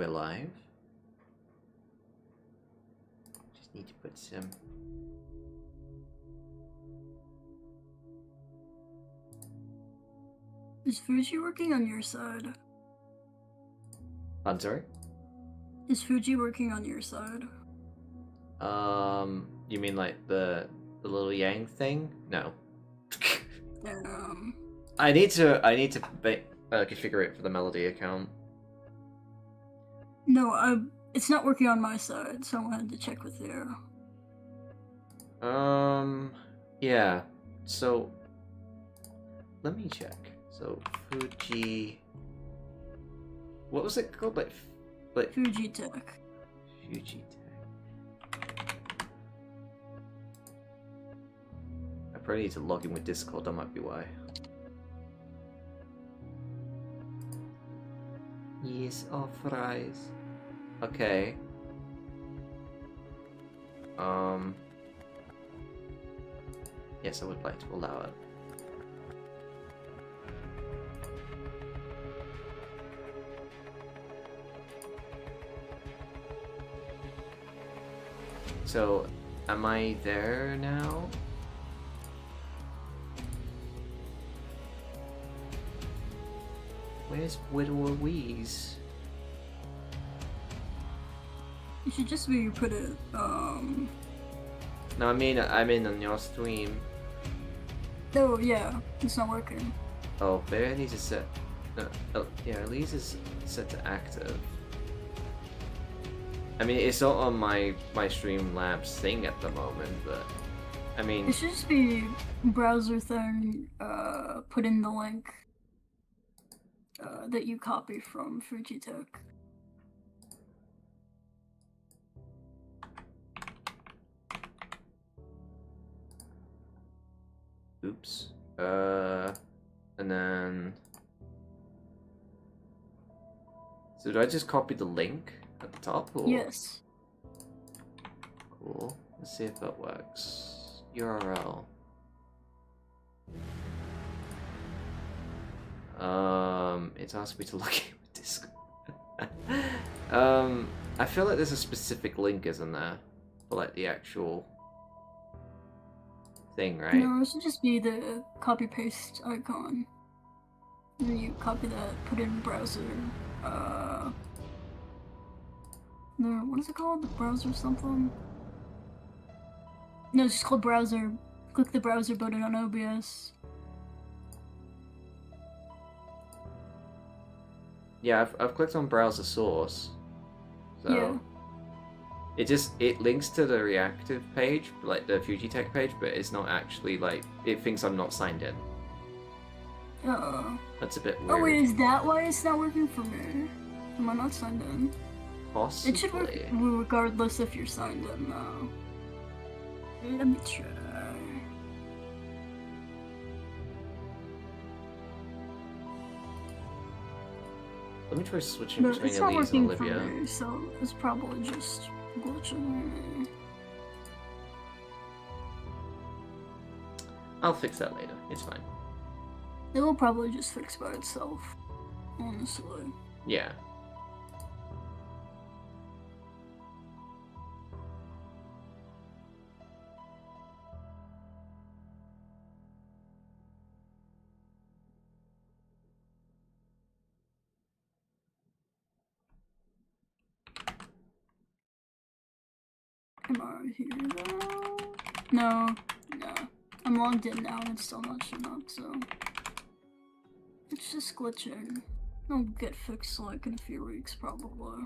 we're live. Just need to put some... Is Fuji working on your side? I'm sorry? Is Fuji working on your side? You mean like the little yang thing? No. I need to configure it for the Melody account. No, it's not working on my side, so I wanted to check with you. Yeah. So, let me check. So, Fuji... What was it called? Like Fuji Tech. Fuji Tech. I probably need to log in with Discord, that might be why. Yes, authorize. Okay. Yes, I would like to allow it. So, am I there now? Where's Widow Louise? It should just be put it, No, I mean, I'm in on your stream. Oh, yeah, it's not working. Oh, maybe I need to set... oh, yeah, Louise is set to active. I mean, it's not on my Streamlabs thing at the moment, but... I mean... It should just be browser thing, put in the link, that you copy from Fujitech. Oops. And then... So do I just copy the link at the top, or...? Yes. Cool. Let's see if that works. URL. It's asked me to log in with Discord. I feel like there's a specific link, isn't there? For like the actual thing, right? No, it should just be the copy paste icon. And then you copy that, put it in browser, what is it called? The browser something? No, it's just called browser. Click the browser button on OBS. Yeah, I've clicked on browser source. So Yeah. it links to the reactive page, like the Fujitech page, but it's not actually like it thinks I'm not signed in. That's a bit weird. Oh wait, is that why it's not working for me? Am I not signed in? Possibly. It should work regardless if you're signed in though. Let me try. Let me try switching But between it's not Elise and working Olivia. for me, so it's probably just glitching. I'll fix that later. It's fine. It will probably just fix by itself, honestly. Yeah. Am I here now? No. I'm logged in now and it's still not showing up, so... It's just glitching. It'll get fixed like in a few weeks, probably.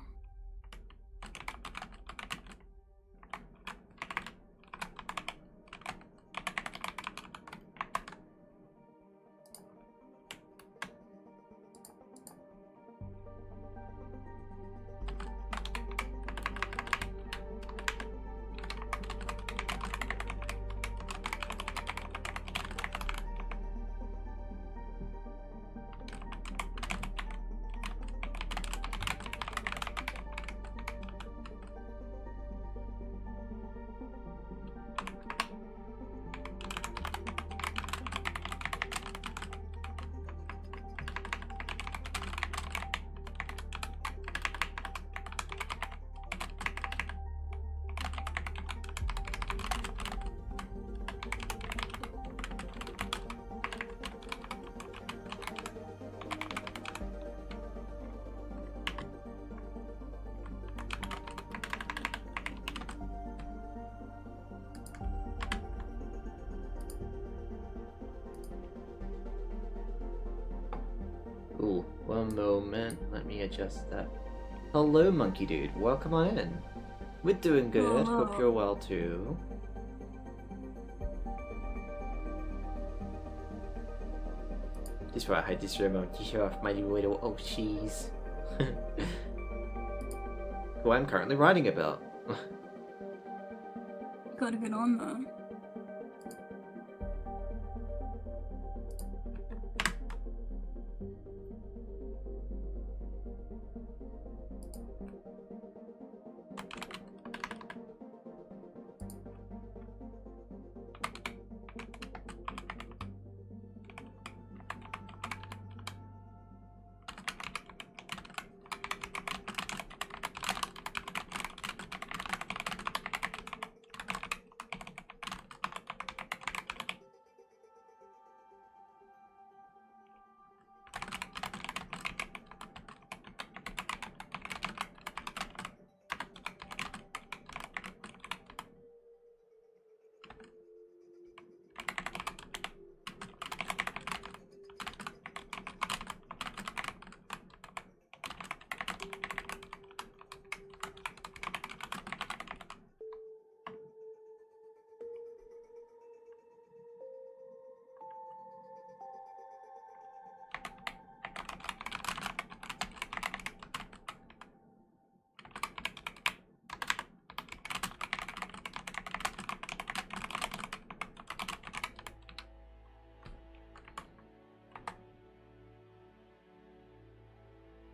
One moment. Let me adjust that. Hello, Monkey Dude. Welcome on in. We're doing good. Hello. Hope you're well too. This is why I hide this remote to show off my little Oshis. Who I'm currently writing about. Gotta get on that.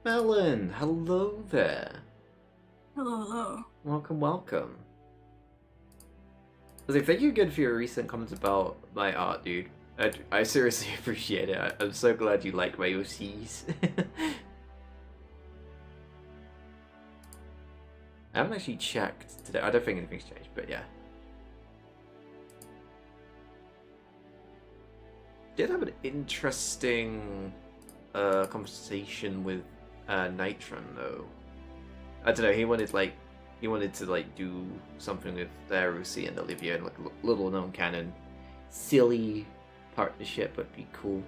Melon, hello there. Hello, hello. Welcome, welcome. I was like, thank you again for your recent comments about my art, dude. I seriously appreciate it. I'm so glad you like my OCs. I haven't actually checked today. I don't think anything's changed, but yeah. Did have an interesting conversation with Nitron though. I don't know. He wanted to do something with Lucy and Olivia, and like a little known canon, silly partnership would be cool.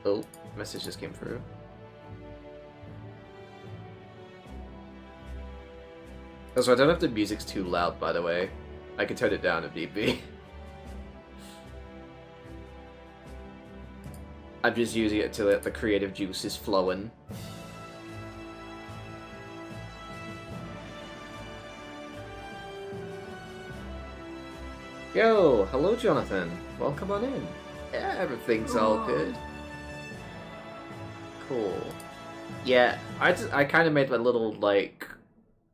Oh, message just came through. Also, I don't know if the music's too loud, by the way. I can turn it down if need be. I'm just using it to let the creative juices flowing. Yo, hello Jonathan. Welcome on in. Yeah, everything's all good. Cool. Yeah, I kind of made my little like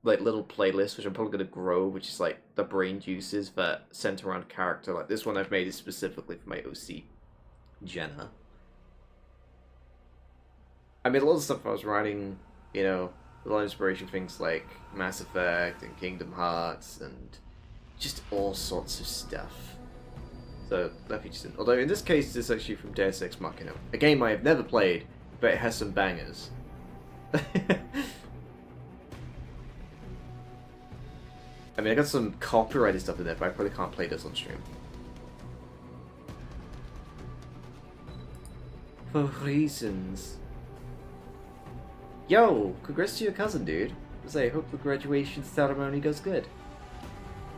little playlist, which I'm probably gonna grow, which is like the brain juices that center around character. Like this one I've made is specifically for my OC, Jenna. I made a lot of stuff I was writing, you know, a lot of inspiration for things like Mass Effect and Kingdom Hearts and just all sorts of stuff. So that features in. Although in this case, it's actually from Deus Ex Machina, a game I have never played, but it has some bangers. I mean, I got some copyrighted stuff in there, but I probably can't play this on stream. For reasons. Yo, congrats to your cousin, dude. I hope the graduation ceremony goes good.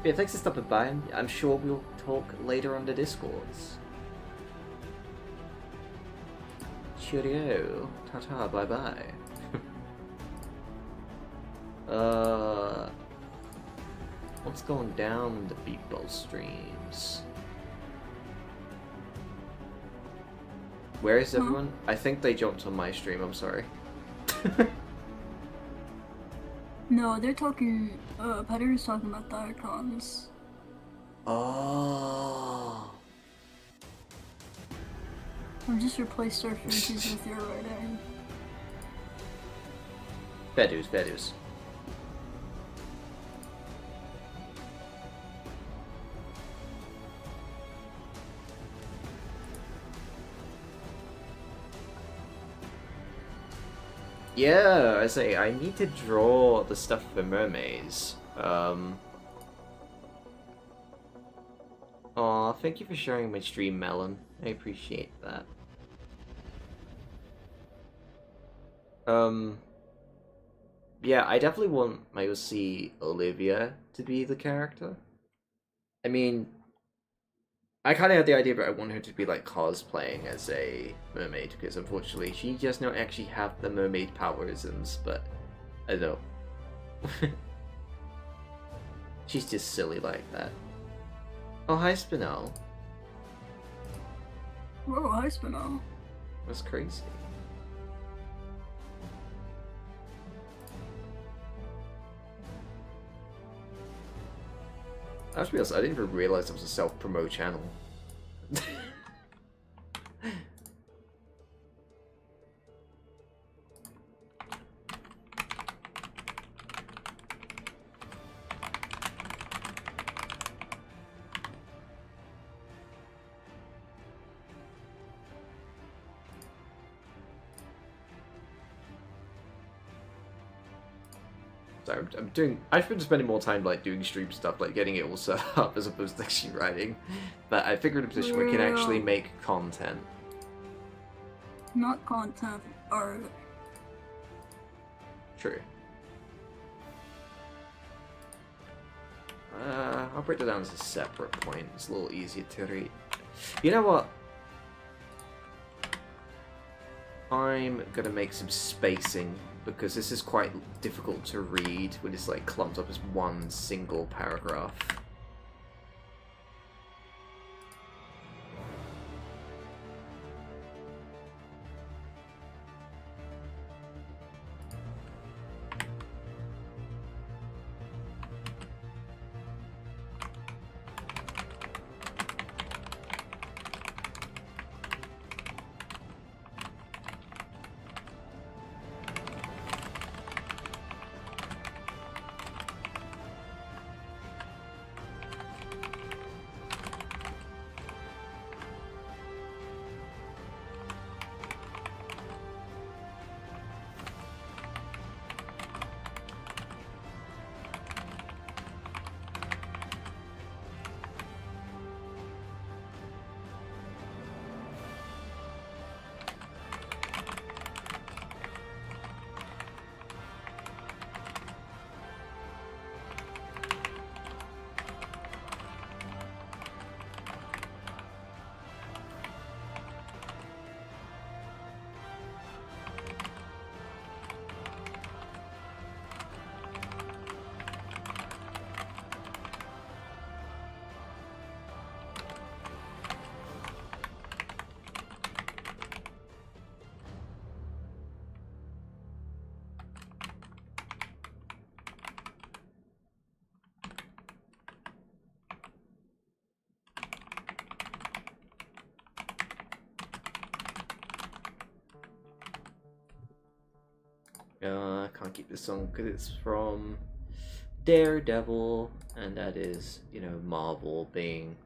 Yeah, thanks for stopping by, and I'm sure we'll talk later on the Discords. Cheerio. Ta-ta, bye-bye. What's going down in the Beatball streams? Where is everyone? I think they jumped on my stream, I'm sorry. No, they're talking. Petter's talking about the icons. Oh. Or just replace our faces with your writing. Fair dues, fair dues. Yeah, I say I need to draw the stuff for mermaids. Um. Aw, thank you for sharing my stream, Melon. I appreciate that. Yeah, I definitely want my OC Olivia to be the character. I mean, I kind of had the idea, but I want her to be like cosplaying as a mermaid because unfortunately she does not actually have the mermaid powerisms. But I don't know. She's just silly like that. Oh, hi, Spinel. Whoa, hi, Spinel. That's crazy. To be honest, I didn't even realize it was a self-promote channel. So I've been spending more time like doing stream stuff, like getting it all set up as opposed to actually writing. But I figured a position where we can actually make content. Not content, art. True. I'll break that down as a separate point. It's a little easier to read. You know what? I'm gonna make some spacing because this is quite difficult to read when it's like clumped up as one single paragraph. I can't keep this song because it's from Daredevil, and that is, you know, Marvel being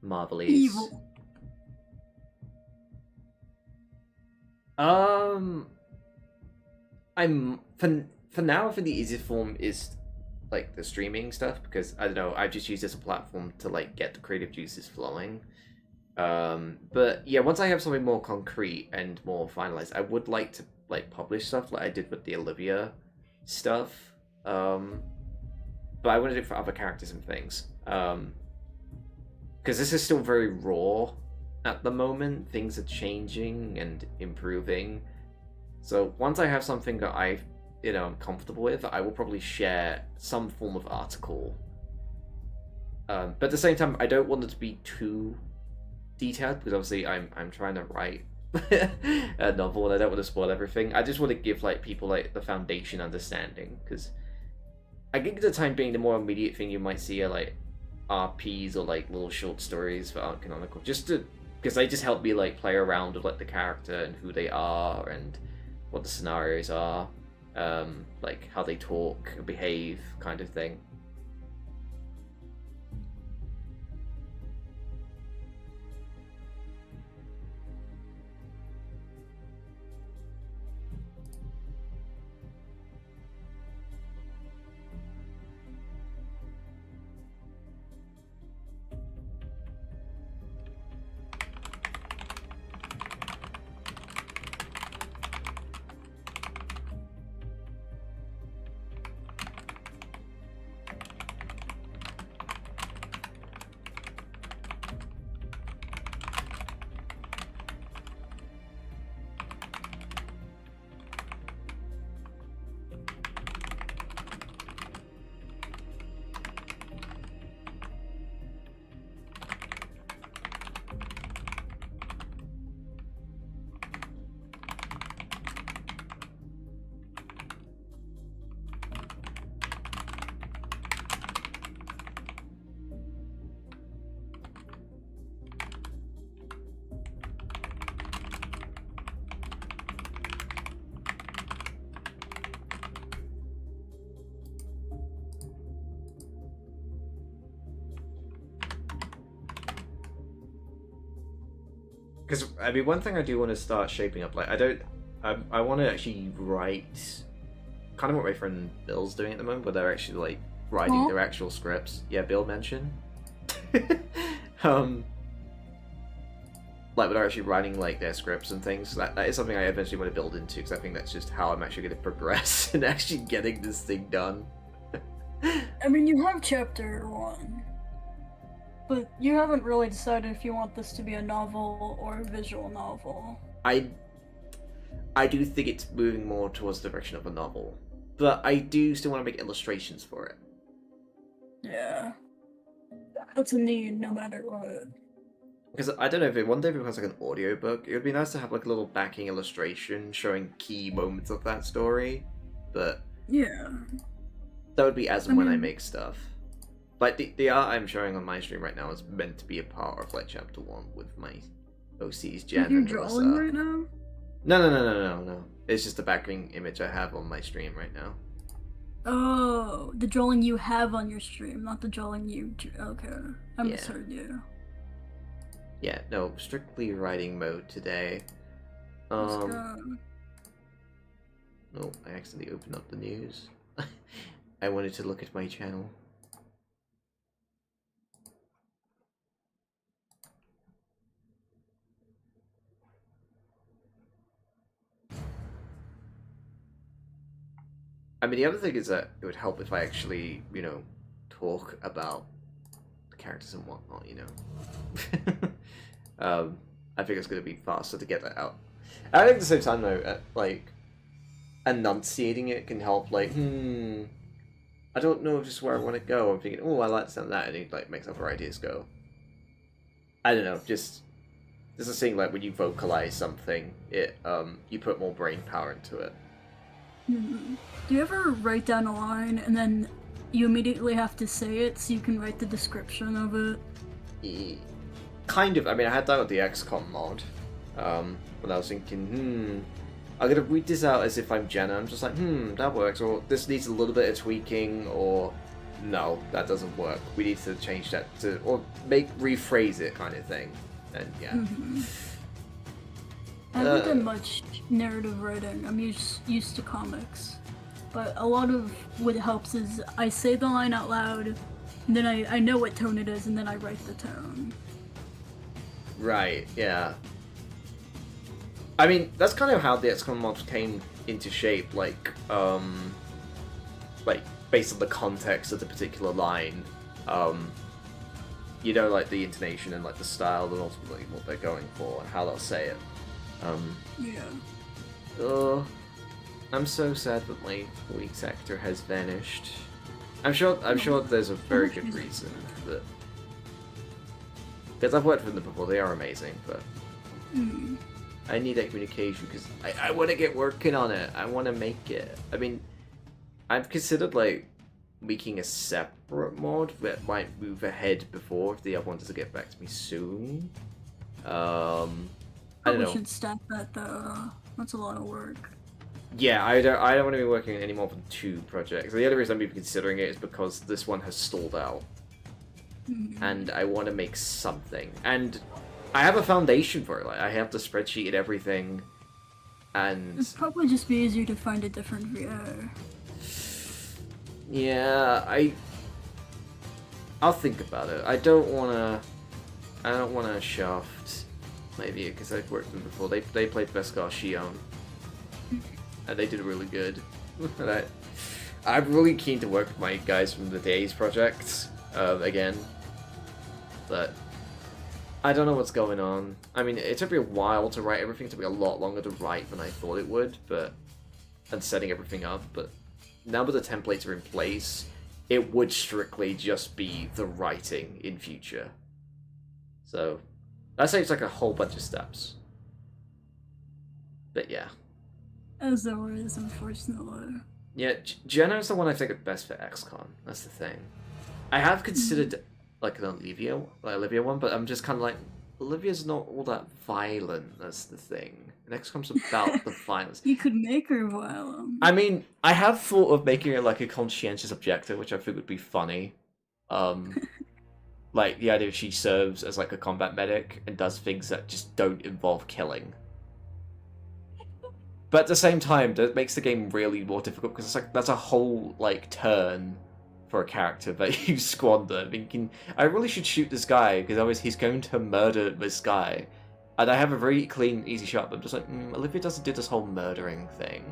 Marvelese. Evil. I'm for now. I think the easiest form is like the streaming stuff because I don't know. I've just used this as a platform to like get the creative juices flowing. But yeah, once I have something more concrete and more finalized, I would like to like publish stuff like I did with the Olivia stuff. But I want to do it for other characters and things. Because this is still very raw at the moment. Things are changing and improving. So once I have something that I'm comfortable with, I will probably share some form of article. But at the same time, I don't want it to be too detailed because obviously I'm trying to write a novel and I don't want to spoil everything. I just want to give like people like the foundation understanding because I think at the time being the more immediate thing you might see are like RPs or like little short stories that aren't canonical, just to because they just help me like play around with like the character and who they are and what the scenarios are, like how they talk, behave, kind of thing. Because I mean, one thing I do want to start shaping up, like I want to actually write kind of what my friend Bill's doing at the moment, where they're actually like writing Huh? their actual scripts. Yeah, Bill mentioned. um, like, they're actually writing like their scripts and things. That is something I eventually want to build into, because I think that's just how I'm actually going to progress in actually getting this thing done. I mean, you have chapter 1, but you haven't really decided if you want this to be a novel or a visual novel. I do think it's moving more towards the direction of a novel, but I do still want to make illustrations for it. Yeah. That's a need no matter what. Because I don't know if it one day becomes like an audiobook, it would be nice to have like a little backing illustration showing key moments of that story, but Yeah. that would be as and when I mean- make stuff. Like the art I'm showing on my stream right now is meant to be a part of like chapter 1 with my OCs Jen Are you and drawing Melissa. right now? No. It's just a backing image I have on my stream right now. Oh, the drawing you have on your stream, not the drawing you. Okay, I Yeah. misheard you. Yeah, no, strictly writing mode today. Let's go. No, I accidentally opened up the news. I wanted to look at my channel. I mean, the other thing is that it would help if I actually, talk about the characters and whatnot, I think it's going to be faster to get that out. I think at the same time, though, like, enunciating it can help, like, I don't know just where I want to go. I'm thinking, oh, I like the sound of that, and it, like, makes other ideas go. I don't know, just a thing, like, when you vocalize something, you put more brain power into it. Do you ever write down a line and then you immediately have to say it so you can write the description of it? Kind of. I mean, I had that with the XCOM mod. When I was thinking, I'm gonna read this out as if I'm Jenna. I'm just like, that works, or this needs a little bit of tweaking, or no, that doesn't work. We need to change that to, or rephrase it, kind of thing. And yeah. I haven't done much narrative writing. I'm used to comics. But a lot of what helps is I say the line out loud, and then I know what tone it is, and then I write the tone. Right, yeah. I mean, that's kind of how the XCOM mod came into shape, like based on the context of the particular line. Like the intonation and like the style and ultimately what they're going for and how they'll say it. Yeah. I'm so sad that my weak sector has vanished. I'm sure there's a very good reason that, because I've worked with them before. They are amazing, but I need that communication because I want to get working on it. I want to make it. I mean, I've considered like making a separate mod that might move ahead before if the other one doesn't get back to me soon. I don't know. Should stop that though. That's a lot of work. Yeah, I don't want to be working on any more than 2 projects. The only reason I'm even considering it is because this one has stalled out. And I want to make something. And I have a foundation for it. Like, I have the spreadsheet and everything. And It'd probably just be easier to find a different VO. yeah, I'll think about it. I don't wanna shaft maybe because I've worked with them before. They played Beskar Shion. And they did really good. And I'm really keen to work with my guys from the Days project again. But I don't know what's going on. I mean, it took me a while to write everything. It took me a lot longer to write than I thought it would, and setting everything up. But now that the templates are in place, it would strictly just be the writing in future. So that saves like a whole bunch of steps. But yeah. As always, unfortunately. Yeah, Jenna's the one I think is best for XCOM. That's the thing. I have considered like an Olivia one, but I'm just kind of like, Olivia's not all that violent. That's the thing. And XCOM's about the violence. You could make her violent. I mean, I have thought of making it like a conscientious objector, which I think would be funny. Like like the idea she serves as like a combat medic and does things that just don't involve killing. But at the same time, that makes the game really more difficult because it's like that's a whole like turn for a character that you squander. Thinking, I really should shoot this guy because otherwise he's going to murder this guy. And I have a very clean, easy shot, but I'm just like, Olivia doesn't do this whole murdering thing.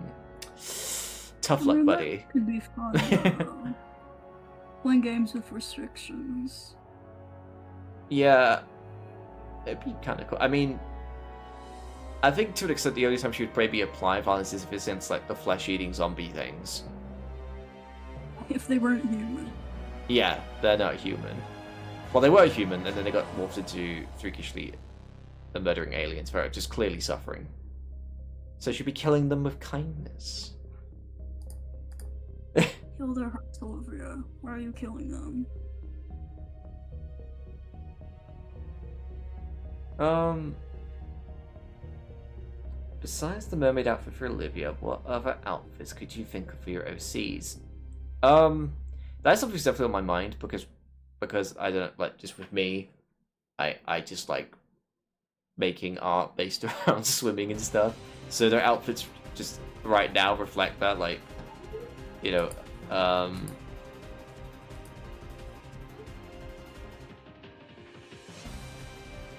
Tough luck, buddy. That could be fun. Playing games with restrictions. Yeah, it'd be kind of cool. I mean, I think to an extent the only time she would probably apply violence is if it's against like the flesh-eating zombie things. If they weren't human. Yeah, they're not human. Well, they were human, and then they got morphed into freakishly the murdering aliens, where just clearly suffering. So she'd be killing them with kindness. Kill their hearts, Olivia. Why are you killing them? Besides the mermaid outfit for Olivia, what other outfits could you think of for your OCs? That's something that's definitely on my mind because I don't like just with me, I just like making art based around swimming and stuff. So their outfits just right now reflect that, like, you know,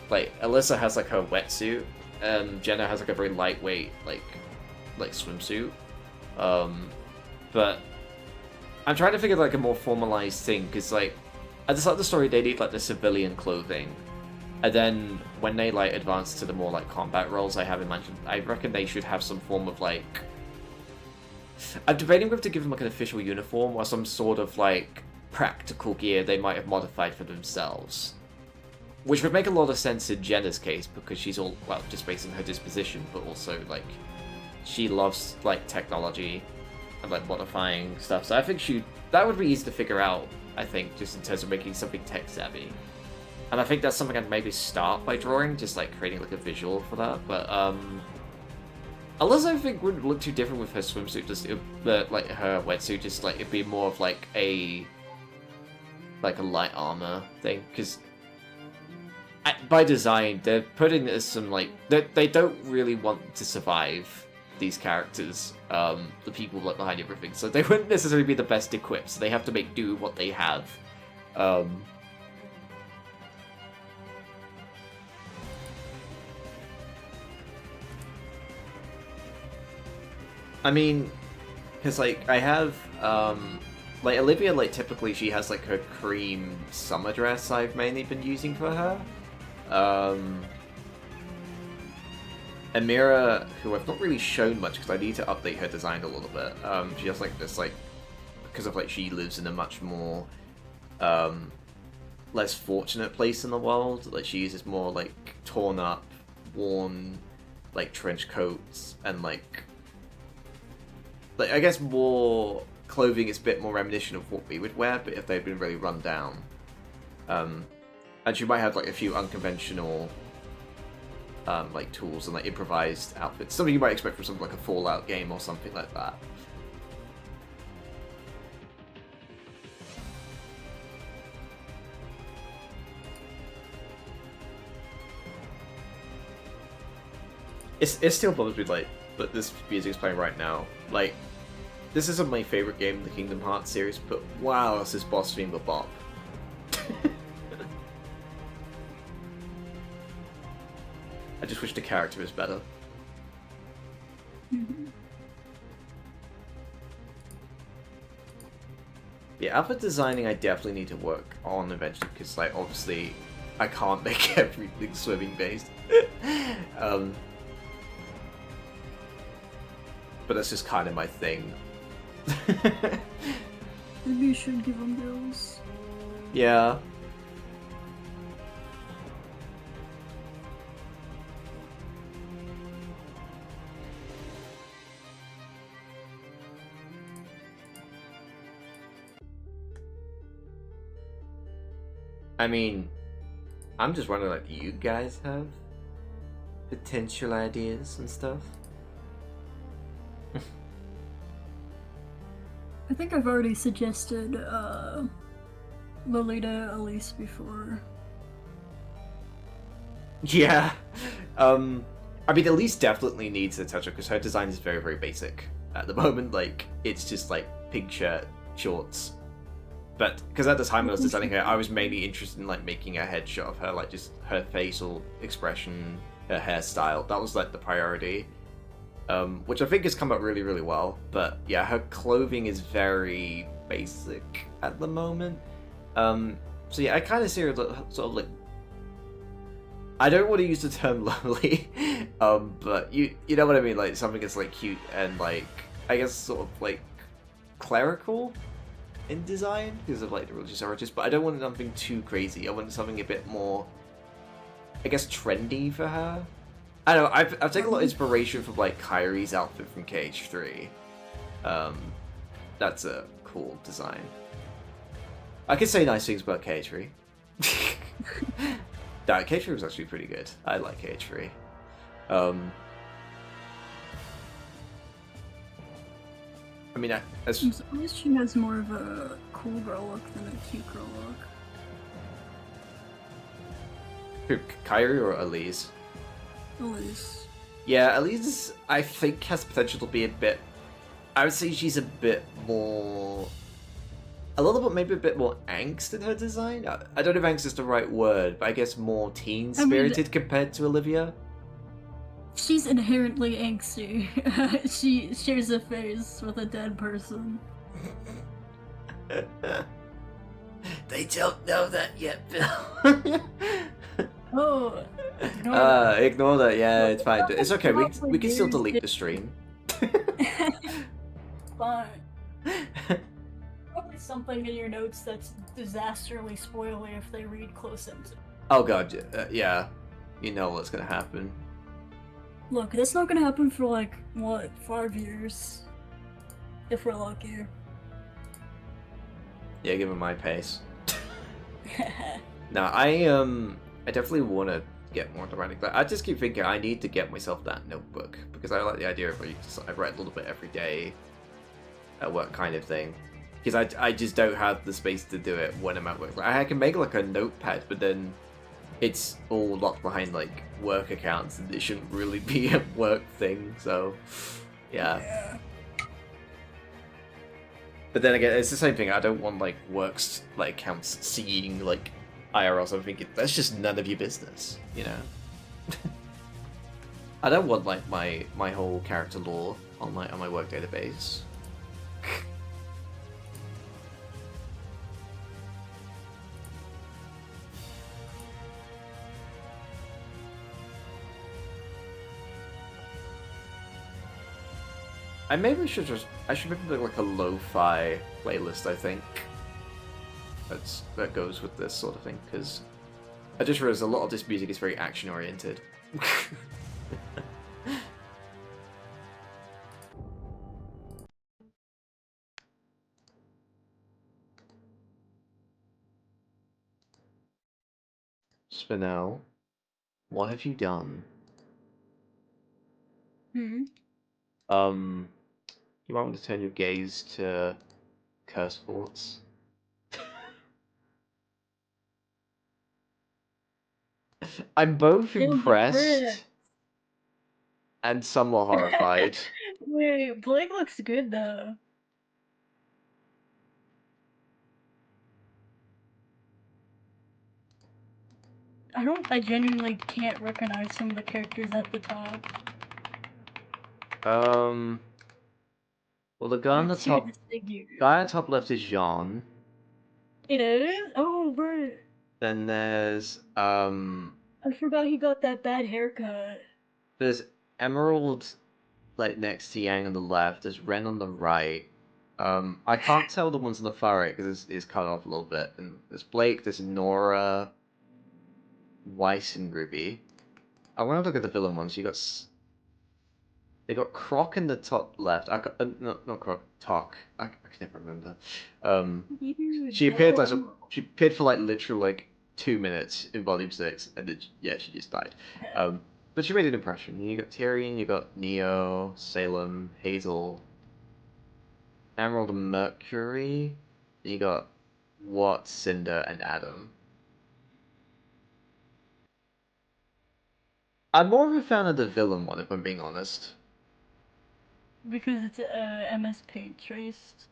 like Alyssa has like her wetsuit, and Jenna has like a very lightweight like swimsuit. But I'm trying to figure like a more formalized thing because like at the start of the story they need like the civilian clothing, and then when they like advance to the more like combat roles I have imagined, I reckon they should have some form of like. I'm debating whether to give them like an official uniform or some sort of like practical gear they might have modified for themselves. Which would make a lot of sense in Jenna's case because she's all, well, just based on her disposition, but also like she loves like technology and like modifying stuff. So I think that would be easy to figure out, I think, just in terms of making something tech savvy. And I think that's something I'd maybe start by drawing, just like creating like a visual for that. But Alyssa, I think, wouldn't look too different with her swimsuit, just like her wetsuit, just like it'd be more of like a light armor thing, because by design they're putting this some like they don't really want to survive, these characters, the people like behind everything, so they wouldn't necessarily be the best equipped, so they have to make do with what they have. I mean, because like I have like Olivia, like typically she has like her cream summer dress I've mainly been using for her. Amira, who I've not really shown much because I need to update her design a little bit. She has like this like, because of like she lives in a much more less fortunate place in the world. Like she uses more like torn up, worn like trench coats and like I guess more clothing is a bit more reminiscent of what we would wear, but if they've been really run down. And she might have like a few unconventional like tools and like improvised outfits. Something you might expect from something like a Fallout game or something like that. It still bothers me like that this music's playing right now. Like, this isn't my favorite game in the Kingdom Hearts series, but wow, is this boss theme a bop. I just wish the character was better. Yeah, outfit designing I definitely need to work on eventually, because like obviously I can't make everything swimming based. But that's just kind of my thing. Maybe you should give them bills. Yeah. I mean, I'm just wondering, like, do you guys have potential ideas and stuff? I think I've already suggested Lolita Elise before. Yeah. I mean, Elise definitely needs a touch up because her design is very, very basic at the moment. Like, it's just like pink shirt, shorts. But because at the time when I was designing her, I was mainly interested in like making a headshot of her, like just her facial expression, her hairstyle. That was like the priority. Which I think has come out really, really well. But yeah, her clothing is very basic at the moment. So yeah, I kind of see her sort of like. I don't want to use the term lovely, but you know what I mean, like something that's like cute and like I guess sort of like clerical in design because of like the religious origins. But I don't want something too crazy. I want something a bit more, I guess, trendy for her. I don't know. I've taken a lot of inspiration from like Kyrie's outfit from KH3. That's a cool design. I could say nice things about KH3. Nah, KH3 was actually pretty good. I like KH3. I mean, as At least she has more of a cool girl look than a cute girl look. Kyrie or Elise? Elise. Yeah, Elise, I think, has potential to be a bit. I would say she's a bit more. A little bit, maybe a bit more angst in her design. I don't know if angst is the right word, but I guess more teen spirited compared to Olivia. She's inherently angsty. She shares a face with a dead person. They don't know that yet, Bill. Oh, ignore that. Yeah, it's fine. It's okay. We can still delete the stream. Fine. Probably something in your notes that's disastrously spoily if they read close into. Oh god, yeah. You know what's gonna happen. Look, that's not gonna happen for like, what, 5 years? If we're lucky. Yeah, give him my pace. Now, I definitely want to get more dramatic. But I just keep thinking I need to get myself that notebook because I like the idea of I write a little bit every day at work kind of thing. Because I just don't have the space to do it when I'm at work. Like, I can make like a notepad, but then it's all locked behind like work accounts and it shouldn't really be a work thing. So, yeah. But then again, it's the same thing. I don't want like works like accounts seeing like IRL. So I'm thinking that's just none of your business, you know. I don't want like my whole character lore on my work database. I should maybe make like a lo-fi playlist. I think that goes with this sort of thing because I just realized a lot of this music is very action oriented. Spinel, what have you done? You might want to turn your gaze to Curse Forts. I'm both impressed and somewhat horrified. Wait, Blake looks good though. I genuinely can't recognize some of the characters at the top. Well, the guy on the top left is Jean. It is? Oh, bro. Then there's I forgot he got that bad haircut. there's Emerald, like next to Yang on the left. There's Ren on the right. I can't tell the ones on the far right because it's cut off a little bit. And there's Blake. There's Nora, Weiss, and Ruby. I want to look at the villain ones. They got Croc in the top left. I got not Croc. Talk. I can never remember. She appeared for like literally like 2 minutes in Volume 6, and then she just died. But she made an impression. You got Tyrion, you got Neo, Salem, Hazel, Emerald, and Mercury. You got what Cinder and Adam. I'm more of a fan of the villain one, if I'm being honest. Because it's MS Paint traced.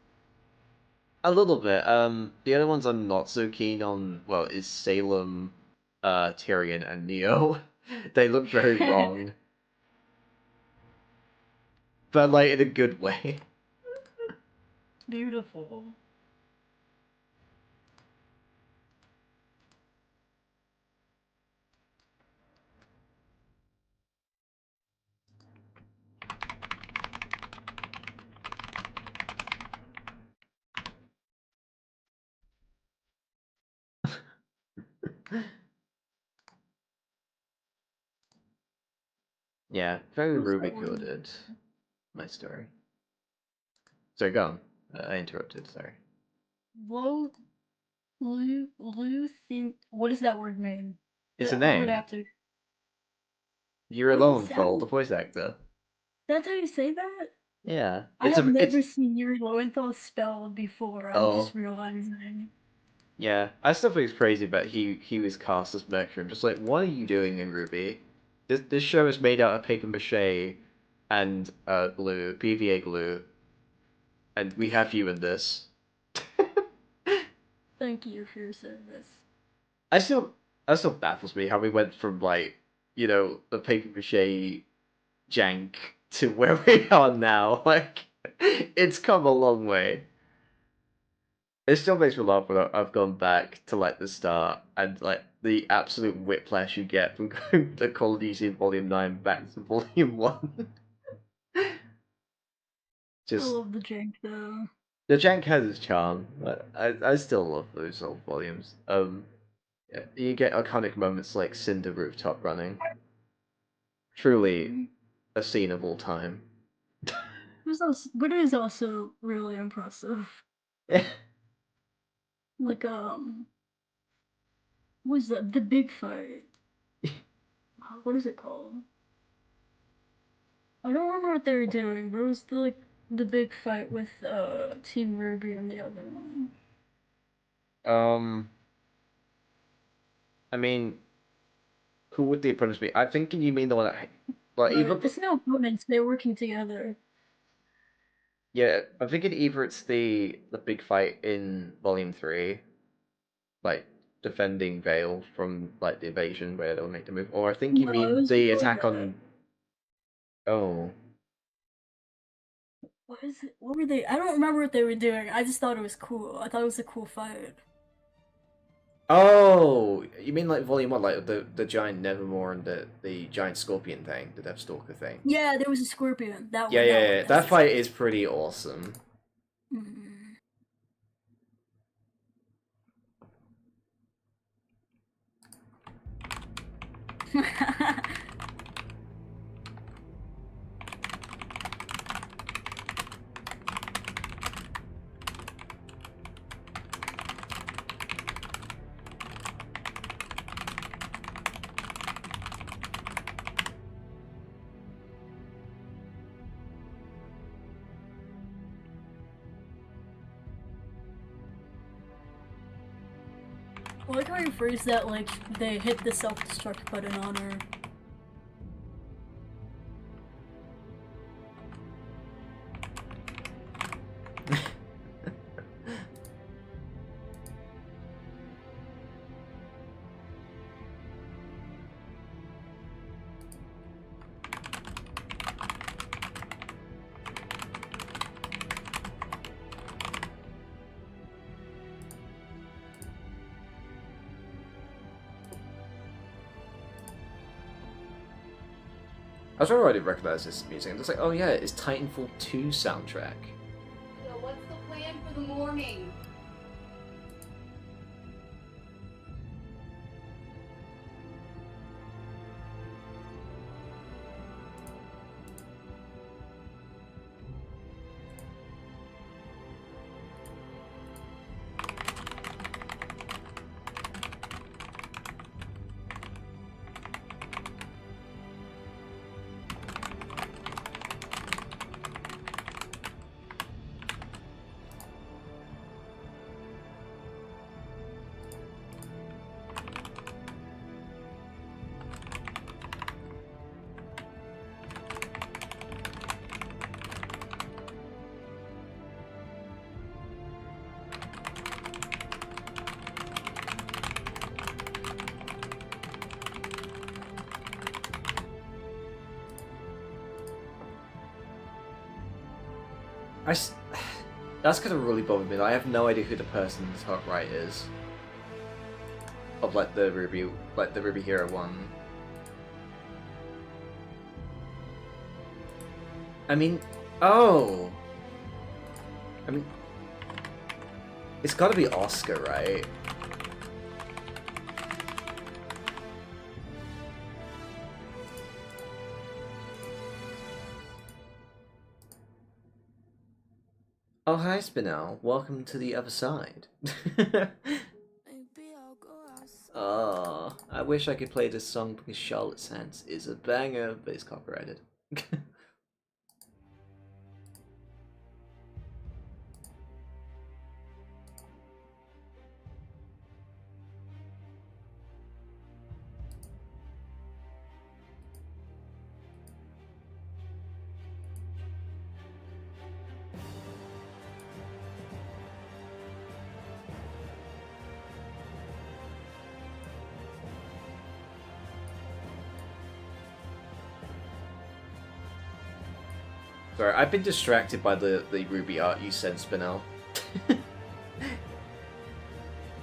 A little bit. The other ones I'm not so keen on, well, is Salem, Tyrion, and Neo. They look very wrong. But, like, in a good way. Beautiful. Yeah, very What's Ruby that word? coded. My story. Sorry, go on. I interrupted, sorry. Lo, what does that word mean? It's a I would name. have to. You're What does alone, it Phil, the sound? voice actor. That's how you say that? Yeah. I have It's never seen Yuri Lowenthal spelled before. I'm oh. just realizing. Yeah. I still think it's crazy that he was cast as Mercury. I'm just like, what are you doing in Ruby? This show is made out of paper mache and glue, PVA glue, and we have you in this. Thank you for your service. I still that still baffles me how we went from like, the paper mache jank to where we are now. Like it's come a long way. It still makes me laugh when I've gone back to like the start and like the absolute whiplash you get from going to Collegium Volume 9 back to Volume 1. I Just love the jank though. the jank has its charm, but I still love those old volumes. Yeah, you get iconic moments like Cinder Rooftop running. Truly a scene of all time. But it is also really impressive. Yeah. Like what was that? The big fight. What is it called? I don't remember what they were doing, but it was the big fight with Team Ruby and the other one. Um, I mean, who would the opponents be? I think you mean the one that, like, either. It's no opponents, they're working together. Yeah, I'm thinking either it's the big fight in Volume 3, like defending Vale from like the invasion where they'll make the move, or I think you No, it mean was the before attack that. on. Oh, What is it? What were they? I don't remember what they were doing. I just thought it was cool. I thought it was a cool fight. oh, you mean like Volume 1, like the giant Nevermore and the giant scorpion thing, the Deathstalker thing. Yeah, there was a scorpion. That Yeah, one. yeah, That one. yeah. Yes. That fight is pretty awesome. Mm. I like how you phrase that like they hit the self-destruct button on her. I was wondering why I didn't recognize this music. I'm just like, oh yeah, it's Titanfall 2 soundtrack. So what's the plan for the morning? That's gonna really bother me. I have no idea who the person in the top right is. Of like the Ruby Hero one. I mean, oh. I mean, it's gotta be Oscar, right? Oh, hi, Spinel. Welcome to the other side. Oh, I wish I could play this song because Charlotte Sands is a banger, but it's copyrighted. Sorry, I've been distracted by the Ruby art you sent, Spinel.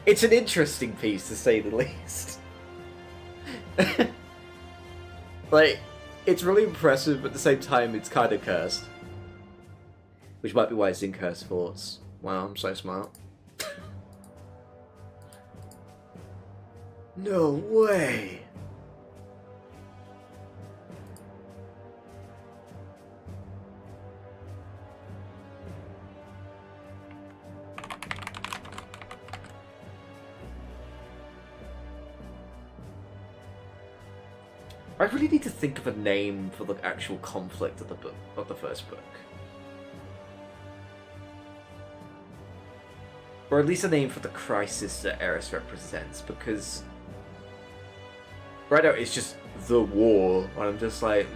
It's an interesting piece, to say the least. Like, it's really impressive, but at the same time, it's kind of cursed. Which might be why it's in Cursed Thoughts. Wow, I'm so smart. No way! I really need to think of a name for the actual conflict of the book, of the first book. Or at least a name for the crisis that Eris represents, because right now it's just the war, and I'm just like,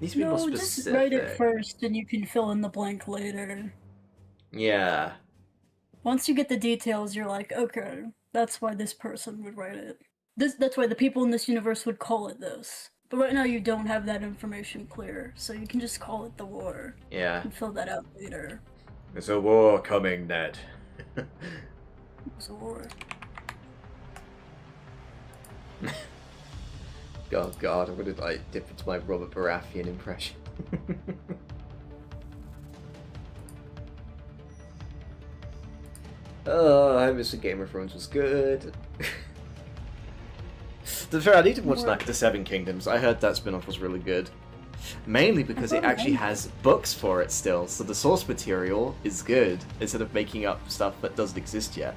needs to be more specific. Just write it first, and you can fill in the blank later. Yeah. Once you get the details, you're like, okay, that's why this person would write it. That's why the people in this universe would call it this. But right now you don't have that information clear, so you can just call it the war. Yeah. And fill that out later. There's a war coming, Ned. It's a war. Oh god, I'm gonna like dip into my Robert Baratheon impression. Oh, I miss the Game of Thrones was good. To be fair, I need to watch like the Seven Kingdoms. I heard that spin-off was really good. Mainly because it actually has books for it still, so the source material is good, instead of making up stuff that doesn't exist yet.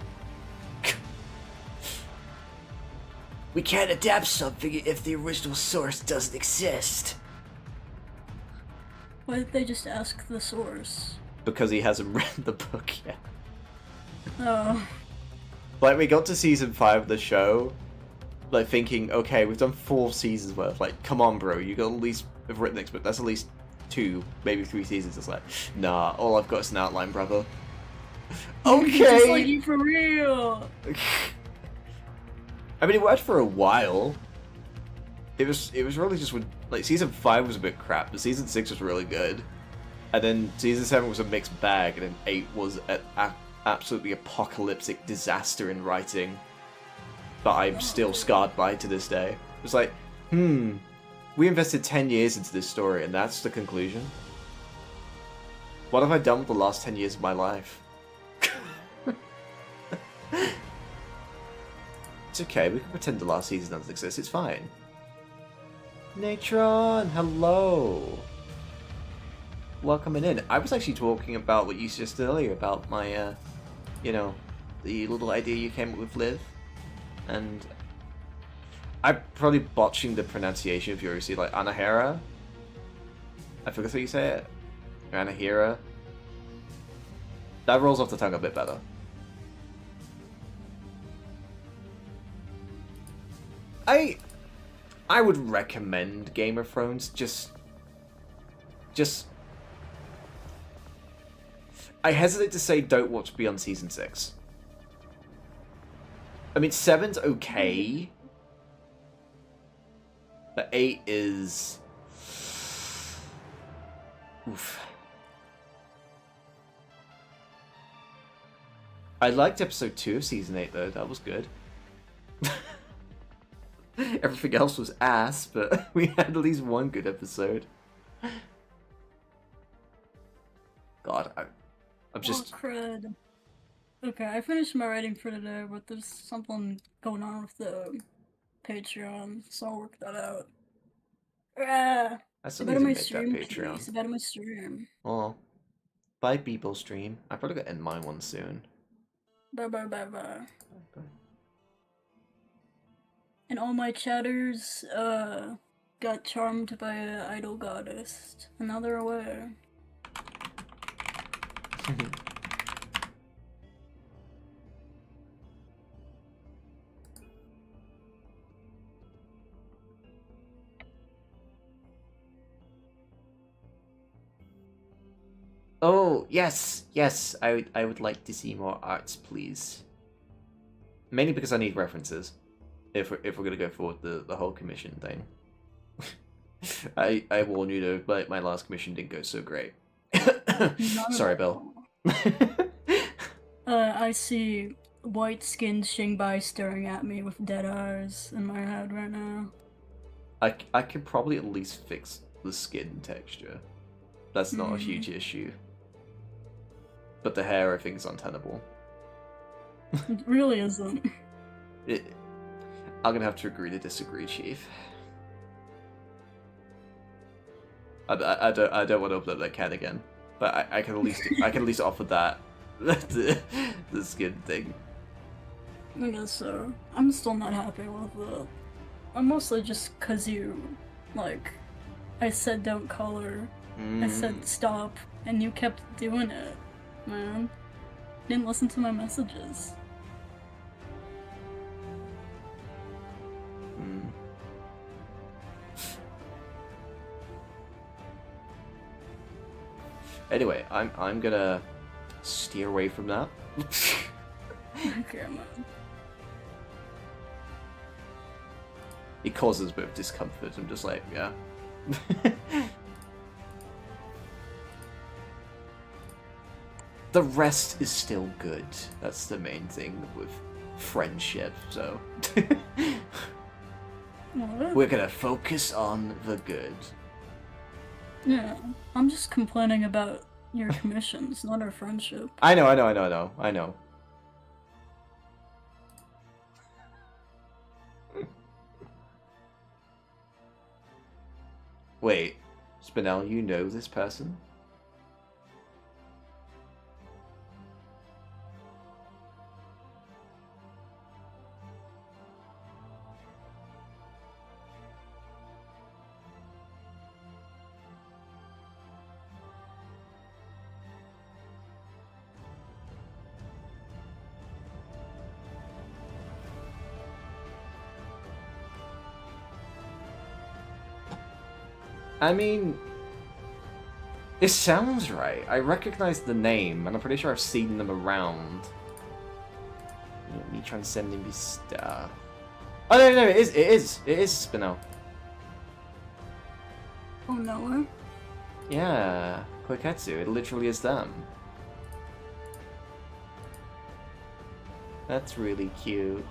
We can't adapt something if the original source doesn't exist. Why did they just ask the source? Because he hasn't read the book yet. Oh. Like, we got to season 5 of the show, like, thinking, okay, we've done 4 seasons worth, like, come on, bro, you got at least have written next book, that's at least 2, maybe 3 seasons. It's like, nah, all I've got is an outline, brother. Okay! Just like you for real! I mean, it worked for a while. It was really just when, like, season 5 was a bit crap, but season 6 was really good. And then season 7 was a mixed bag, and then 8 was an absolutely apocalyptic disaster in writing that I'm still scarred by to this day. It was like, we invested 10 years into this story, and that's the conclusion? What have I done with the last 10 years of my life? It's okay, we can pretend the last season doesn't exist, it's fine. Natron, hello! Welcoming in. I was actually talking about what you said just earlier about my, you know, the little idea you came up with, Liv. And I'm probably botching the pronunciation of yours, like Anahara? I forget how you say it. Or Anahira. That rolls off the tongue a bit better. I would recommend Game of Thrones, just I hesitate to say don't watch beyond season 6. I mean, 7's okay, but 8 is... Oof. I liked episode 2 of season 8 though, that was good. Everything else was ass, but we had at least one good episode. God, I'm just... Oh, crud. Okay, I finished my writing for today, but there's something going on with the Patreon, so I'll work that out. Ah, I still about need to my make that stream, Patreon. please. About my stream. Oh. Bye, people stream. I probably gotta end my one soon. Bye bye bye bye. Bye. And all my chatters, got charmed by an idol goddess, and now they're aware. Oh, yes, yes, I would like to see more arts, please. Mainly because I need references. If we're gonna go forward the whole commission thing. I warn you though, but my last commission didn't go so great. Sorry, Bill. I see white-skinned Xingbai staring at me with dead eyes in my head right now. I could probably at least fix the skin texture. That's not a huge issue. But the hair, I think, is untenable. It really isn't. I'm gonna have to agree to disagree, Chief. I don't want to upload that cat again, but I can at least offer that the skin thing. I guess so. I'm still not happy with it. I'm mostly just 'cause you, like, I said don't color, I said stop, and you kept doing it, man. Didn't listen to my messages. Anyway, I'm gonna steer away from that. Okay, man. It causes a bit of discomfort. I'm just like, yeah. The rest is still good. That's the main thing with friendship, so. What? We're gonna focus on the good. Yeah, I'm just complaining about your commissions, not our friendship. I know. Wait, Spinel, you know this person? I mean, it sounds right. I recognize the name, and I'm pretty sure I've seen them around. Me transcending the star. Oh no, it is Spinel. Oh, no. Yeah, Koiketsu. It literally is them. That's really cute.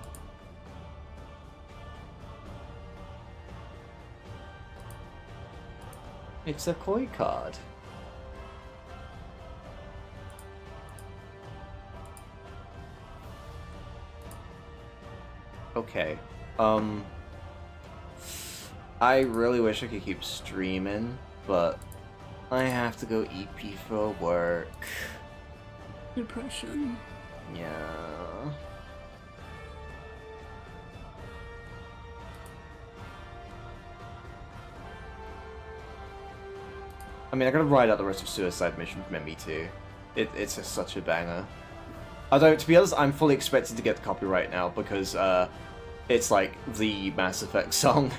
It's a koi card. Okay. I really wish I could keep streaming, but I have to go EP for work. Depression. Yeah. I mean, I gotta ride out the rest of Suicide Mission from Me Too. It's just such a banger. Although, to be honest, I'm fully expected to get the copyright now because it's like the Mass Effect song.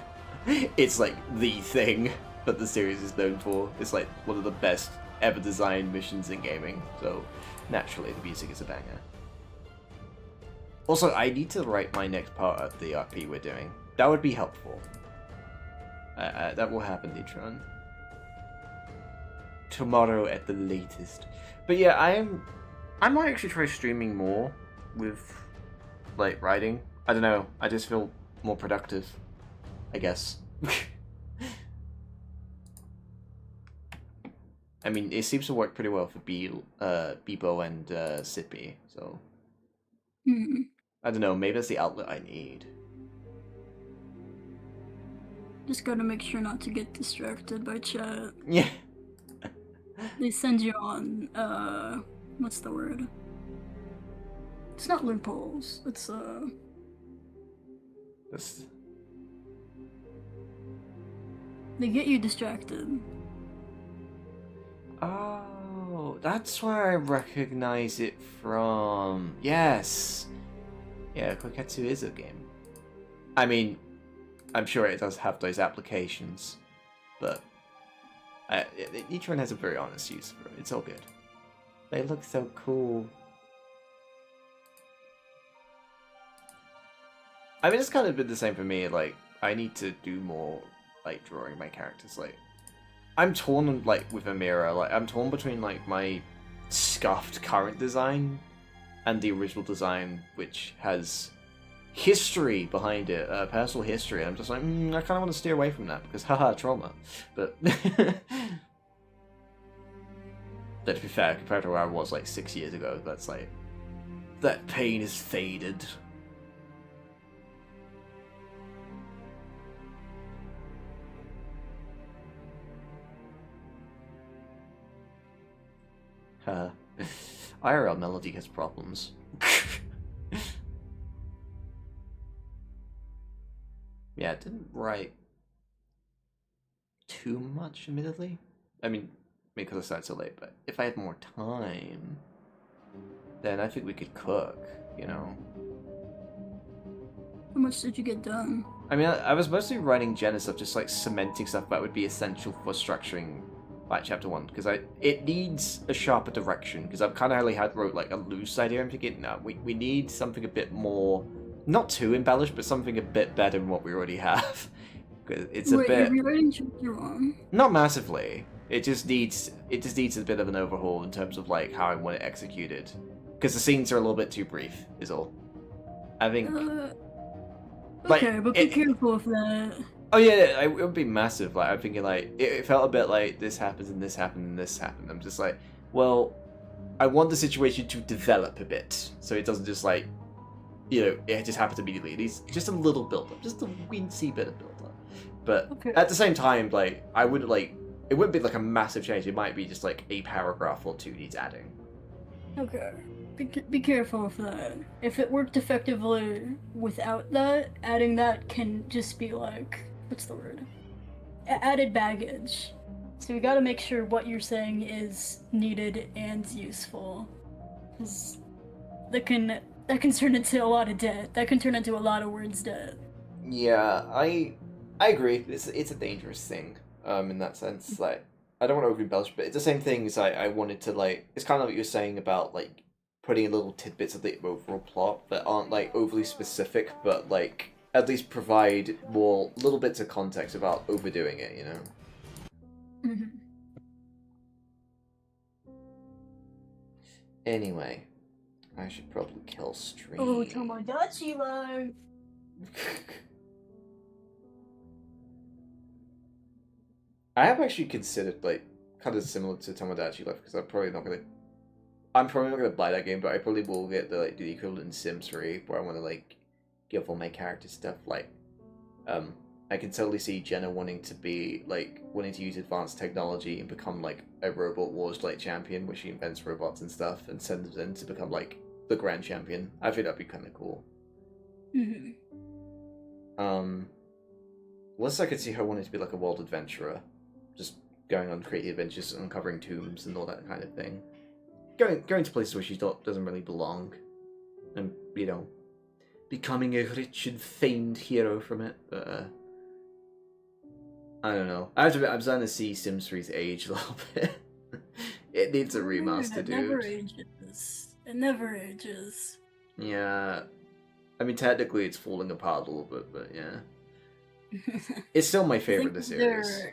It's like the thing that the series is known for. It's like one of the best ever designed missions in gaming. So naturally, the music is a banger. Also, I need to write my next part of the RP we're doing. That would be helpful. That will happen later on. Tomorrow at the latest. But yeah, I might actually try streaming more with, like, writing. I don't know. I just feel more productive, I guess. I mean, it seems to work pretty well for Bebo and Sippy, so... Hmm. I don't know, maybe that's the outlet I need. Just gotta make sure not to get distracted by chat. Yeah. They send you on, what's the word? It's not loopholes, it's, That's... they get you distracted. Oh, that's where I recognize it from. Yes. Yeah, Koketsu is a game. I mean, I'm sure it does have those applications, but each one has a very honest use for it. It's all good. They look so cool. I mean, it's kind of been the same for me. Like, I need to do more, like, drawing my characters. Like, I'm torn, like, with Amira. Like, I'm torn between, like, my scuffed current design and the original design, which has history behind it, personal history. I'm just like, I kind of want to steer away from that because, haha, trauma. But, but to be fair, compared to where I was, like, 6 years ago, that's, like, that pain is faded. IRL Melody has problems. Yeah, it didn't write too much, admittedly. I mean, because I started so late, but if I had more time, then I think we could cook, you know? How much did you get done? I mean, I was mostly writing gen stuff, just like cementing stuff that would be essential for structuring like chapter 1, because it needs a sharper direction, because I've kind of only wrote like a loose idea. I'm thinking, no, we need something a bit more, not too embellished, but something a bit better than what we already have. Because it's a bit... You're rewriting chapter 1? Not massively. It just needs a bit of an overhaul in terms of like how I want it executed. Because the scenes are a little bit too brief, is all. I think... okay, but be careful of that. Oh yeah, it would be massive. Like, I'm thinking like, it felt a bit like this happens and this happened and this happened. I'm just like, well, I want the situation to develop a bit. So it doesn't just like, you know, it just happens immediately. It needs just a little build-up, just a wincy bit of build-up. But okay. At the same time, like, I wouldn't like, it wouldn't be like a massive change. It might be just like a paragraph or two needs adding. Okay. Be careful of that. If it worked effectively without that, adding that can just be like, what's the word? Added baggage. So you gotta make sure what you're saying is needed and useful. Because that can turn into a lot of debt. That can turn into a lot of words debt. Yeah, I agree. It's a dangerous thing, in that sense. Like, I don't want to over embellish, but it's the same thing as I wanted to like. It's kind of what you were saying about like putting little tidbits of the overall plot that aren't like overly specific, but like at least provide more little bits of context without overdoing it, you know? Mm-hmm. Anyway, I should probably kill stream. Oh, Tomodachi Life! I have actually considered like kind of similar to Tomodachi Life because I'm probably not gonna buy that game, but I probably will get the like the equivalent in Sims 3 where I want to like give all my character stuff. Like, I can totally see Jenna wanting to use advanced technology and become like a Robot Wars like champion, where she invents robots and stuff and sends them in to become like the grand champion. I think that'd be kind of cool. Mm-hmm. Unless I could see her wanting to be like a world adventurer, just going on crazy adventures, uncovering tombs and all that kind of thing. Going to places where she doesn't really belong, and you know, becoming a rich and famed hero from it. But I don't know. I'm starting to see Sims 3's age a little bit. It needs a remaster, dude. It never ages. It never ages. Yeah, I mean technically it's falling apart a little bit, but yeah, it's still my favorite in the series.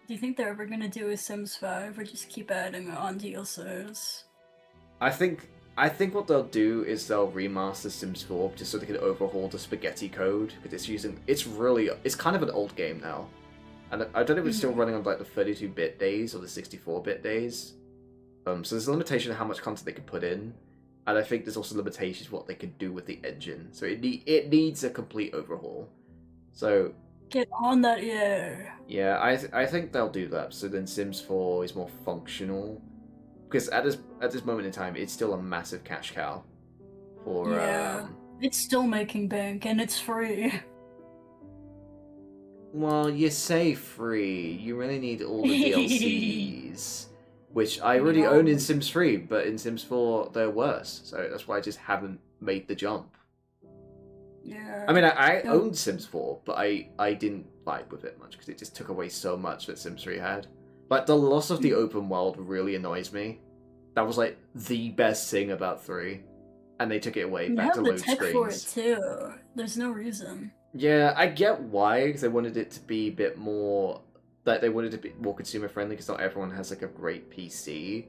Do you think they're ever gonna do a Sims 5 or just keep adding on DLCs? I think what they'll do is they'll remaster Sims 4 just so they can overhaul the spaghetti code because it's kind of an old game now, and I don't know if it's still running on like the 32-bit days or the 64-bit days. So there's a limitation on how much content they can put in, and I think there's also limitations what they can do with the engine. So it needs a complete overhaul. So Get on that, yeah. yeah, I think they'll do that. So then Sims 4 is more functional. Because at this moment in time, it's still a massive cash cow. For Yeah. It's still making bank, and it's free. well, you say free. You really need all the DLCs, which I already own in Sims 3, but in Sims 4 they're worse. So that's why I just haven't made the jump. Yeah. I mean, I owned Sims 4, but I didn't vibe with it much because it just took away so much that Sims 3 had. Like, the loss of the open world really annoys me. That was, like, the best thing about 3. And they took it away back to load screens. You have the tech for it, too. There's no reason. Yeah, I get why, because they wanted it to be a bit more... Like, they wanted it to be more consumer-friendly, because not everyone has, like, a great PC.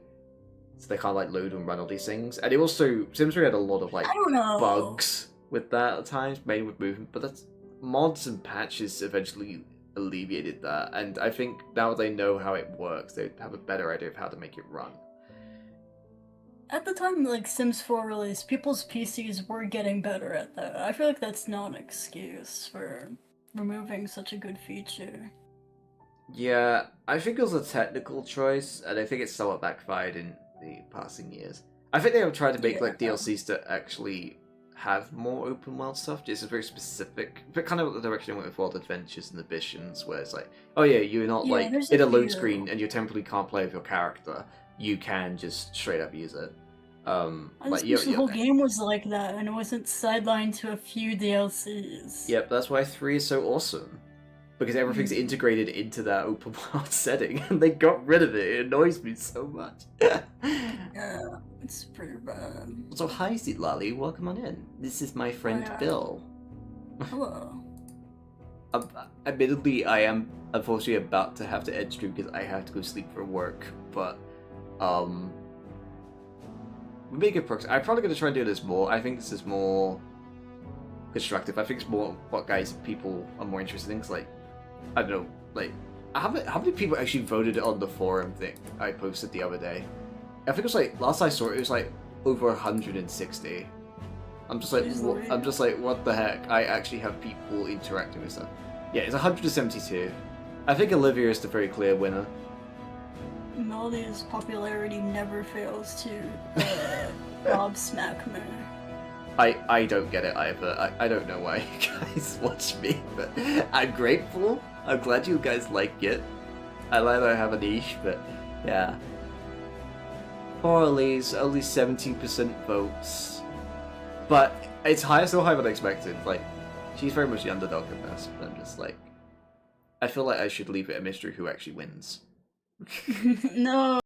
So they can't, like, load and run all these things. And it also... Sims 3 had a lot of, like, I don't know. bugs with that at times, mainly with movement. But that's... Mods and patches eventually alleviated that, and I think now they know how it works, they have a better idea of how to make it run. At the time, like, Sims 4 released, people's PCs were getting better at that. I feel like that's not an excuse for removing such a good feature. Yeah, I think it was a technical choice, and I think it's somewhat backfired in the passing years. I think they have tried to make like DLCs that actually have more open world stuff. This is very specific, but kind of the direction I went with World Adventures and Ambitions, where it's like, oh yeah, you're not like in a load screen and you temporarily can't play with your character. You can just straight up use it. Like the whole game was like that, and it wasn't sidelined to a few DLCs. Yep, that's why 3 is so awesome. Because everything's integrated into that open world setting, and they got rid of it. It annoys me so much. Yeah, it's pretty bad. So hi, Zitlali, welcome on in. This is my friend Bill. Hello. Admittedly, I am unfortunately about to have to end stream because I have to go sleep for work, but we make good progress. I'm probably going to try and do this more. I think this is more constructive. I think it's more what people are more interested in, because, like, I don't know, like, how many people actually voted on the forum thing I posted the other day? I think it was like, last I saw it was like over 160. I'm just like, what the heck? I actually have people interacting with stuff. Yeah, it's 172. I think Olivia is the very clear winner. Melody's popularity never fails to gobsmack me. I don't get it either. I don't know why you guys watch me, but I'm grateful. I'm glad you guys like it. I like that I have a niche, but yeah. Poor Elise, only 17% votes. But it's still higher than I expected. Like, she's very much the underdog in this, but I'm just like, I feel like I should leave it a mystery who actually wins. No.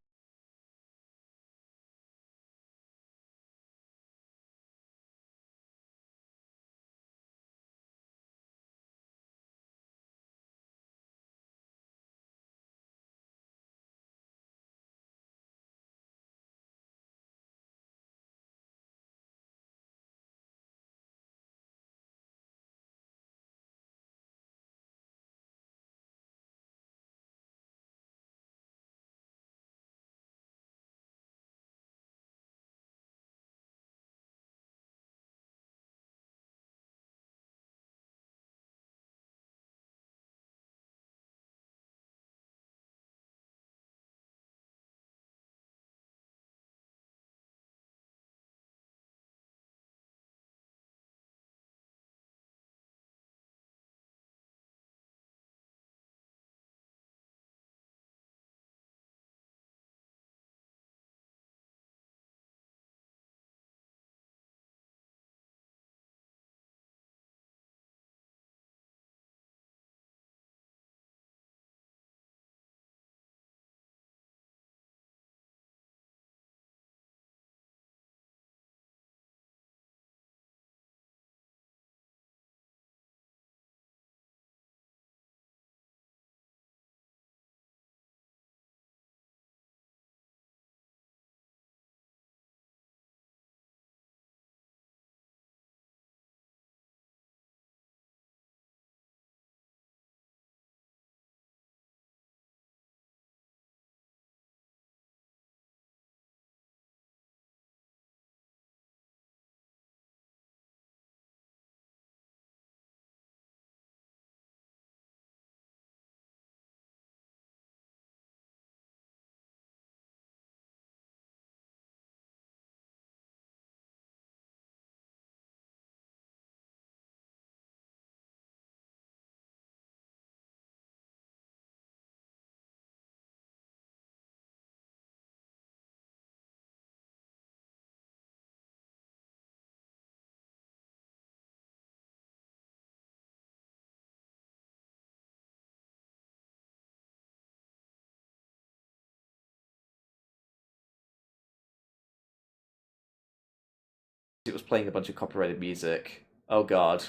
it was playing a bunch of copyrighted music. Oh god.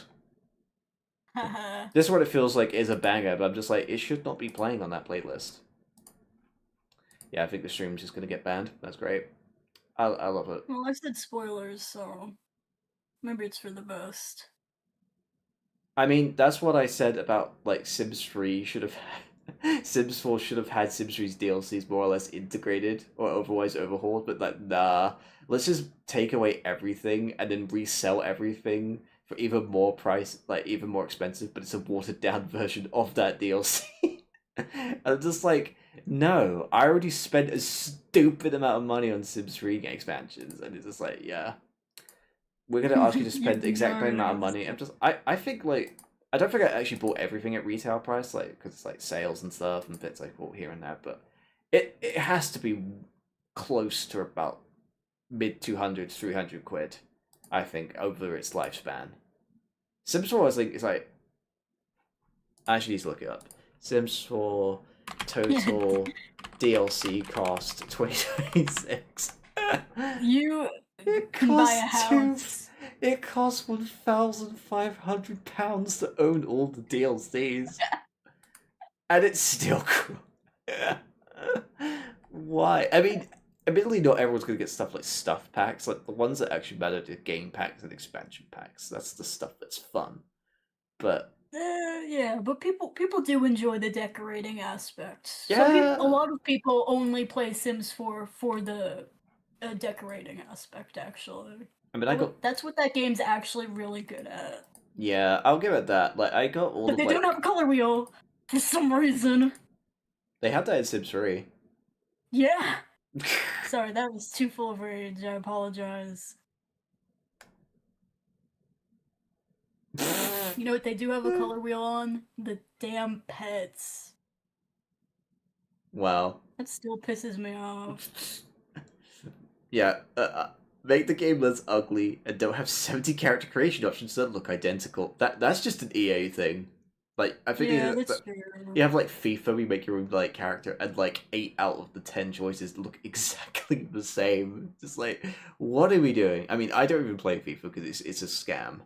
Haha. This is what it feels like is a banger, but I'm just like, it should not be playing on that playlist. Yeah, I think the stream's just gonna get banned. That's great. I love it. Well, I said spoilers, so maybe it's for the best. I mean, that's what I said about like Sims 3 should have Sims 4 should have had Sims 3's DLCs more or less integrated or otherwise overhauled, but like nah. Let's just take away everything and then resell everything for even more price, like even more expensive, but it's a watered down version of that DLC. I'm just like, no, I already spent a stupid amount of money on Sims 3 expansions, and it's just like, yeah. We're gonna ask you to spend the exact same amount of money. I think like I don't think I actually bought everything at retail price, like because it's like sales and stuff and bits I bought here and there, but it has to be close to about mid 200s, 300 quid, I think, over its lifespan. Sims 4, I think, is like I actually need to look it up. Sims 4 total DLC cost 2026. You It can buy a house. It costs £1,500 to own all the DLCs, and it's still cool. Why? I mean, admittedly, not everyone's gonna get stuff like stuff packs. Like the ones that actually matter are game packs and expansion packs. That's the stuff that's fun. But Yeah, but people do enjoy the decorating aspect. Yeah. A lot of people only play Sims 4 for the decorating aspect. Actually, I mean, that's what that game's actually really good at. Yeah, I'll give it that. Like, I got all But of they like don't have a color wheel for some reason. they had that in Sims 3. Yeah. Sorry, that was too full of rage. I apologize. You know what they do have a color wheel on? The damn pets. Wow. That still pisses me off. Yeah, make the game less ugly and don't have 70 character creation options that look identical. That's just an EA thing. Like, I think Yeah, you that's true. have like FIFA, where you make your own like character, and like 8 out of the 10 choices look exactly the same. Just like, what are we doing? I mean, I don't even play FIFA because it's a scam.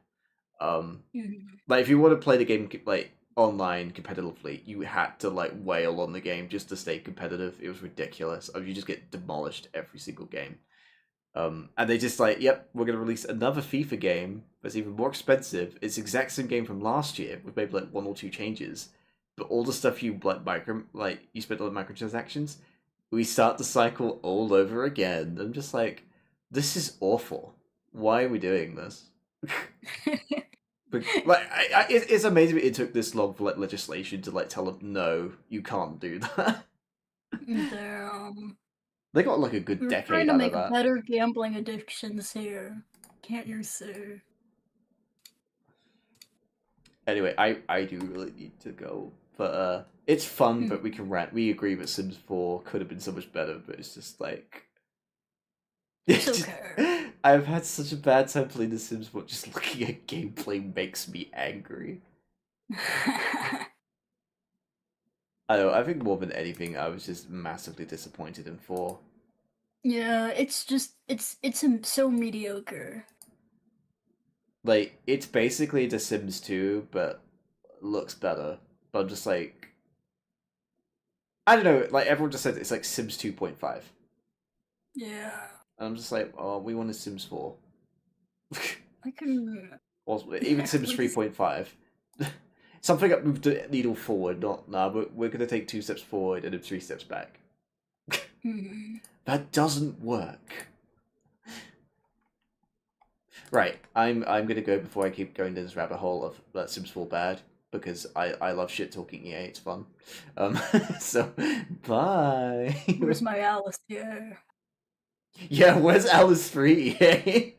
Mhm. Like if you want to play the game like online competitively, you had to like wail on the game just to stay competitive. It was ridiculous. You just get demolished every single game. And they just like, yep, we're gonna release another FIFA game that's even more expensive. It's the exact same game from last year with maybe like 1 or 2 changes, but all the stuff you you spent on microtransactions. We start the cycle all over again. I'm just like, this is awful. Why are we doing this? But like, it's amazing it took this long for like legislation to like tell them no, you can't do that. Damn. They got like a good We're decade trying to out make of that. better gambling addictions here. Can't you see? Anyway, I do really need to go, but it's fun. But we can rant. We agree that Sims 4 could have been so much better, but it's just like It's okay. I've had such a bad time playing The Sims 4. Just looking at gameplay makes me angry. I know. I think more than anything, I was just massively disappointed in 4. Yeah, it's just it's so mediocre. Like it's basically The Sims 2, but looks better. But I'm just like, I don't know. Like everyone just said, it's like Sims 2.5. Yeah. And I'm just like, oh, we wanted Sims 4. I can. Or even Sims 3.5. Something that moved the needle forward. Not nah. We're gonna take 2 steps forward and then 3 steps back. That doesn't work. Right, I'm gonna go before I keep going down this rabbit hole of Sims 4 bad, because I love shit talking EA. It's fun. So bye. Where's my Alice? Yeah. Yeah, where's Alice 3?